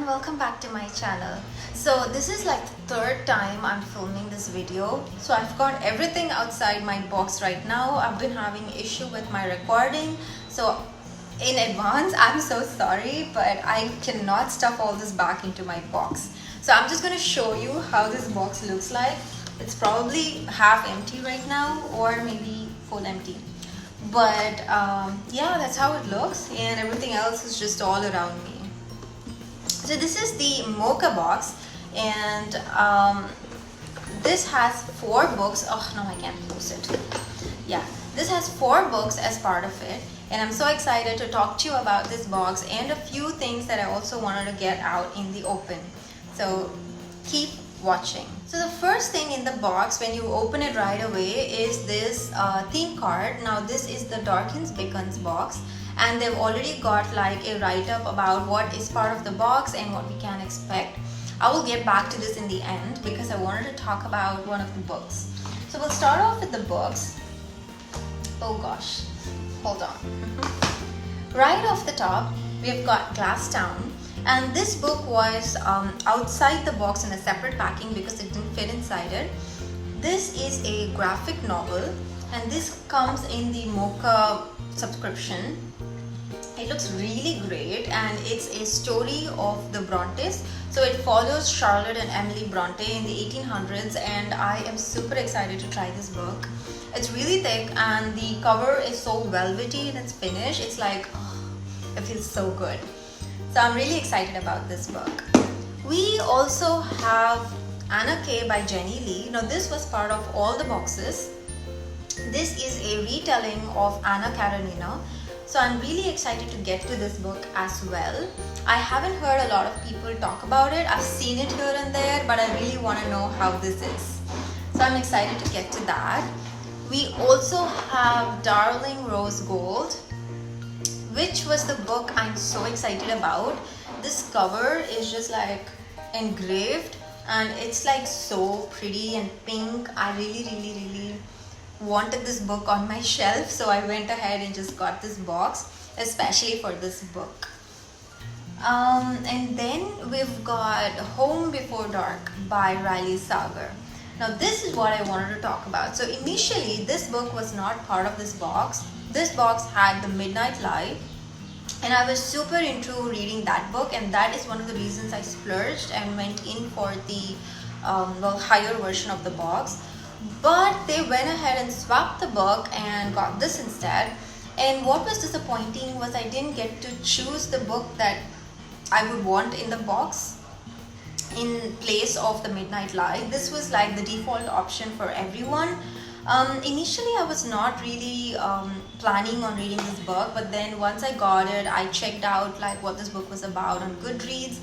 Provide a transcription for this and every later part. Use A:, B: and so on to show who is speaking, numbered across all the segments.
A: welcome back to my channel. So this is like the third time I'm filming this video. So I've got everything outside my box right now. I've been having issue with my recording. So in advance, I'm so sorry, but I cannot stuff all this back into my box. So I'm just going to show you how this box looks like. It's probably half empty right now or maybe full empty. But yeah, that's how it looks, and everything else is just all around me. So this is the Mocha box, and this has 4 books. Oh no, I can't close it. Yeah, this has 4 books as part of it, and I'm so excited to talk to you about this box and a few things that I also wanted to get out in the open. So keep watching. So the first thing in the box when you open it right away is this theme card. Now this is the Beckons box, and they've already got like a write-up about what is part of the box and what we can expect. I will get back to this in the end because I wanted to talk about one of the books. So we'll start off with the books. Oh gosh, hold on. Right off the top, we've got Glass Town. And this book was outside the box in a separate packing because it didn't fit inside it. This is a graphic novel, and this comes in the Mocha subscription. It looks really great, and it's a story of the Brontes. So it follows Charlotte and Emily Bronte in the 1800s, and I am super excited to try this book. It's really thick, and the cover is so velvety in its finish. It's like, oh, it feels so good. So I'm really excited about this book. We also have Anna K by Jenny Lee. Now this was part of all the boxes. This is a retelling of Anna Karenina. So I'm really excited to get to this book as well. I haven't heard a lot of people talk about it. I've seen it here and there, but I really want to know how this is. So I'm excited to get to that. We also have Darling Rose Gold, which was the book I'm so excited about. This cover is just like engraved, and it's like so pretty and pink. I really wanted this book on my shelf, so I went ahead and just got this box especially for this book. And then we've got Home Before Dark by Riley Sagar. Now this is what I wanted to talk about. So initially this book was not part of this box. This box had The Midnight Light, and I was super into reading that book, and that is one of the reasons I splurged and went in for the higher version of the box. But they went ahead and swapped the book and got this instead. And what was disappointing was I didn't get to choose the book that I would want in the box in place of The Midnight Light. This was like the default option for everyone. Initially I was not really planning on reading this book, but then once I got it, I checked out like what this book was about on Goodreads,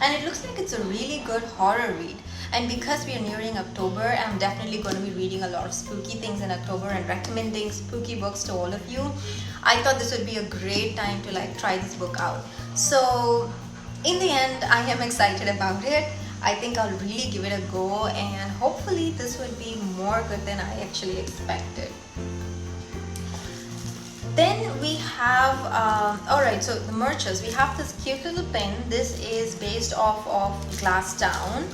A: and it looks like it's a really good horror read. And because we are nearing October, I'm definitely going to be reading a lot of spooky things in October and recommending spooky books to all of you. I thought this would be a great time to like try this book out. So in the end, I am excited about it. I think I'll really give it a go, and hopefully this would be more good than I actually expected. Then we have, alright, so the merches. We have this cute little pin. This is based off of Glass Town.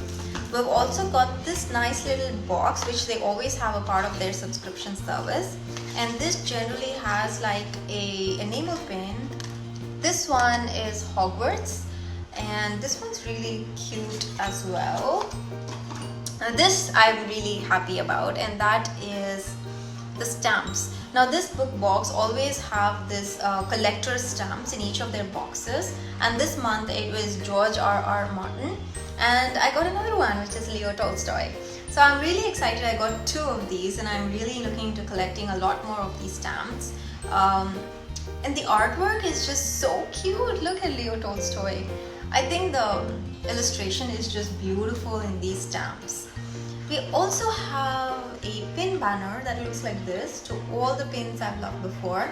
A: We've also got this nice little box, which they always have a part of their subscription service. And this generally has like a enamel pin. This one is Hogwarts. And this one's really cute as well. This I'm really happy about, and that is the stamps. Now this book box always have this collector stamps in each of their boxes, and this month it was George R.R. Martin, and I got another one which is Leo Tolstoy. So I'm really excited. I got 2 of these, and I'm really looking to collecting a lot more of these stamps. And the artwork is just so cute. Look at Leo Tolstoy. I think the illustration is just beautiful in these stamps. We also have a pin banner that looks like this to all the pins I've loved before.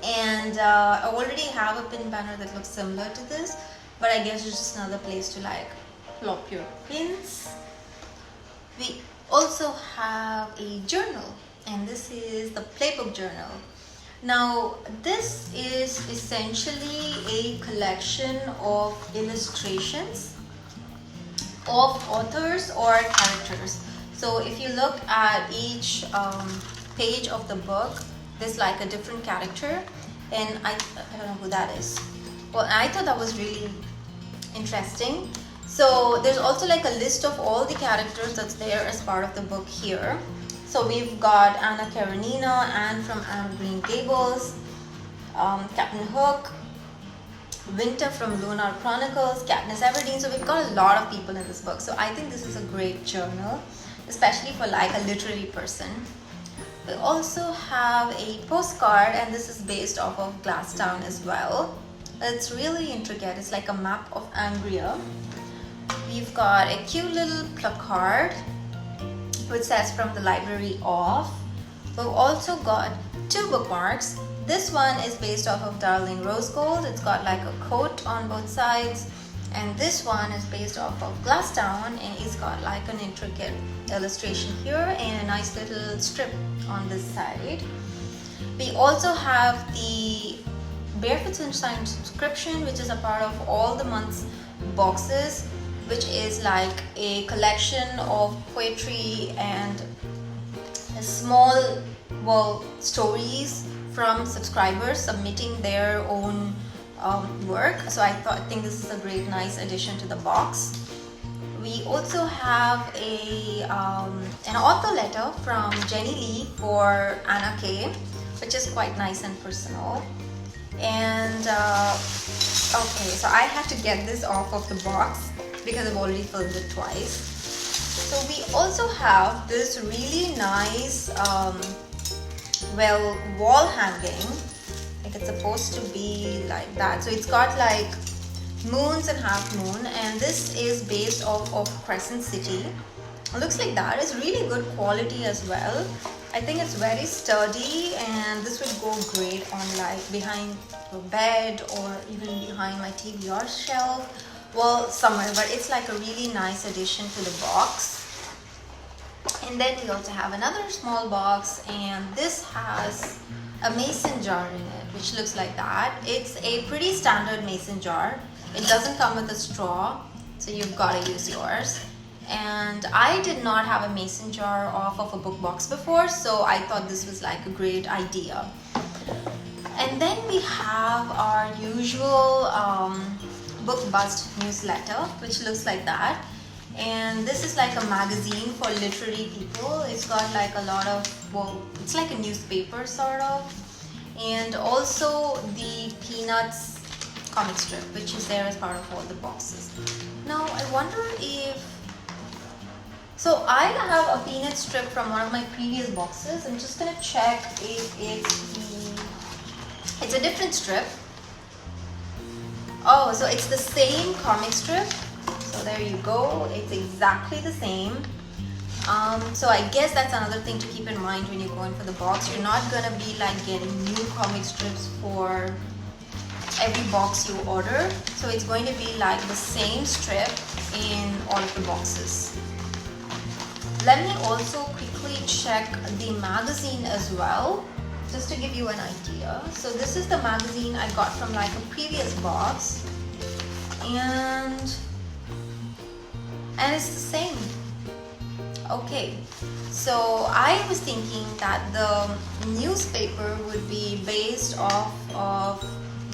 A: And I already have a pin banner that looks similar to this, but I guess it's just another place to like plop your pins. We also have a journal, and this is the Playbook journal. Now, this is essentially a collection of illustrations of authors or characters. So if you look at each page of the book, there's like a different character, and I don't know who that is. Well, I thought that was really interesting. So there's also like a list of all the characters that's there as part of the book here. So we've got Anna Karenina, Anne from Anne of Green Gables, Captain Hook, Winter from Lunar Chronicles, Katniss Everdeen. So we've got a lot of people in this book. So I think this is a great journal, especially for like a literary person. We also have a postcard, and this is based off of Glasstown as well. It's really intricate. It's like a map of Angria. We've got a cute little placard which says from the library of. We've also got two bookmarks. This one is based off of Darling Rose Gold. It's got like a coat on both sides, and this one is based off of Glasstown, and it's got like an intricate illustration here and a nice little strip on this side. We also have the Barefoot Sunshine subscription, which is a part of all the month's boxes, which is like a collection of poetry and small, well, stories from subscribers submitting their own work. So I think this is a great, nice addition to the box. We also have an author letter from Jenny Lee for Anna K, which is quite nice and personal. And okay, so I had to get this off of the box because I've already filled it twice. So we also have this really nice well, wall hanging. Like it's supposed to be like that. So it's got like moons and half moon, and this is based off of Crescent City. It looks like that. It's really good quality as well. I think it's very sturdy, and this would go great on like behind your bed or even behind my TBR shelf. Well, somewhere, but it's like a really nice addition to the box. And then we also have another small box, and this has a mason jar in it, which looks like that. It's a pretty standard mason jar. It doesn't come with a straw, so you've got to use yours. And I did not have a mason jar off of a book box before, so I thought this was like a great idea. And then we have our usual book bust newsletter, which looks like that. And this is like a magazine for literary people. It's got like a lot of, well, it's like a newspaper sort of. And also the Peanuts comic strip, which is there as part of all the boxes. Now I wonder if, so I have a Peanut strip from one of my previous boxes. I'm just gonna check if it's a different strip. Oh, so it's the same comic strip. So there you go, it's exactly the same. So I guess that's another thing to keep in mind when you're going for the box. You're not gonna be like getting new comic strips for every box you order. So it's going to be like the same strip in all of the boxes. Let me also quickly check the magazine as well, just to give you an idea. So this is the magazine I got from like a previous box, and it's the same. Okay, so I was thinking that the newspaper would be based off of,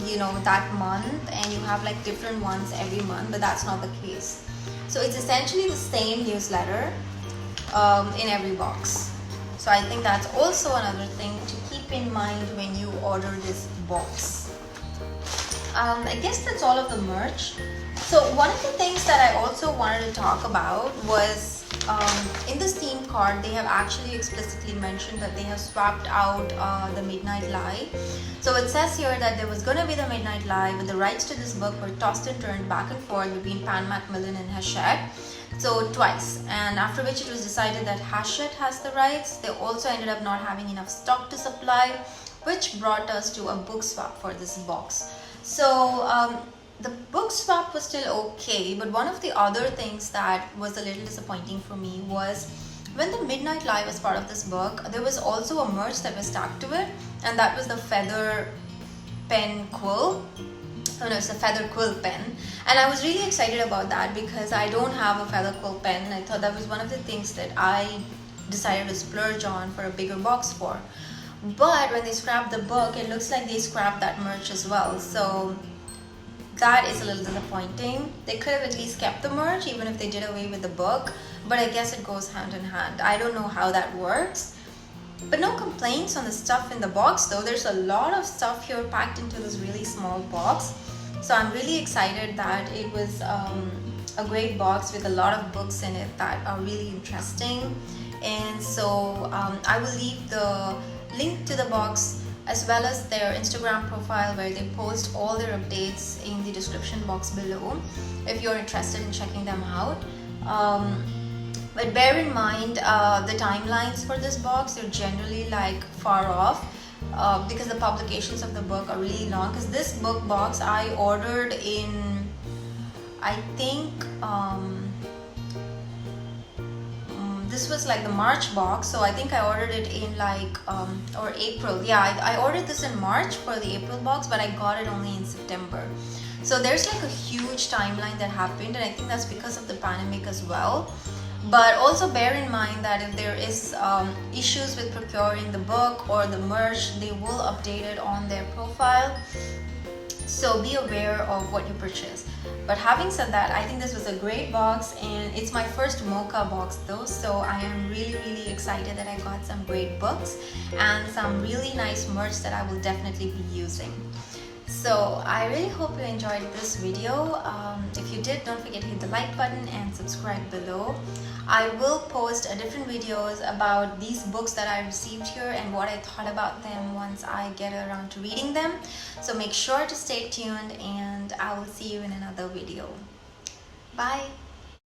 A: you know, that month, and you have like different ones every month, but that's not the case. So it's essentially the same newsletter in every box. So I think that's also another thing to keep in mind when you order this box. I guess that's all of the merch. So one of the things that I also wanted to talk about was in this theme card, they have actually explicitly mentioned that they have swapped out the Midnight Lie. So it says here that there was going to be the Midnight Lie, but the rights to this book were tossed and turned back and forth between Pan Macmillan and Hachette. So twice, and after which it was decided that Hachette has the rights. They also ended up not having enough stock to supply, which brought us to a book swap for this box. So the book swap was still okay, but one of the other things that was a little disappointing for me was when the Midnight Lie was part of this book, there was also a merch that was tagged to it, and that was the feather pen quill. Oh no, it's a feather quill pen, and I was really excited about that because I don't have a feather quill pen, and I thought that was one of the things that I decided to splurge on for a bigger box for. But when they scrapped the book, it looks like they scrapped that merch as well, so that is a little disappointing. They could have at least kept the merch even if they did away with the book, but I guess it goes hand in hand. I don't know how that works. But no complaints on the stuff in the box though. There's a lot of stuff here packed into this really small box. So I'm really excited that it was a great box with a lot of books in it that are really interesting. And so I will leave the link to the box as well as their Instagram profile where they post all their updates in the description box below if you're interested in checking them out. But bear in mind the timelines for this box are generally like far off because the publications of the book are really long. Because this book box I ordered in, I think this was like the March box, so I think I ordered it in like or April. Yeah, I ordered this in March for the April box, but I got it only in September. So there's like a huge timeline that happened, and I think that's because of the pandemic as well. But also bear in mind that if there is issues with procuring the book or the merch, they will update it on their profile. So be aware of what you purchase. But having said that, I think this was a great box, and it's my first Mocha box though, so I am really excited that I got some great books and some really nice merch that I will definitely be using. So I really hope you enjoyed this video. If you did, don't forget to hit the like button and subscribe below. I will post different videos about these books that I received here and what I thought about them once I get around to reading them. So make sure to stay tuned, and I will see you in another video. Bye!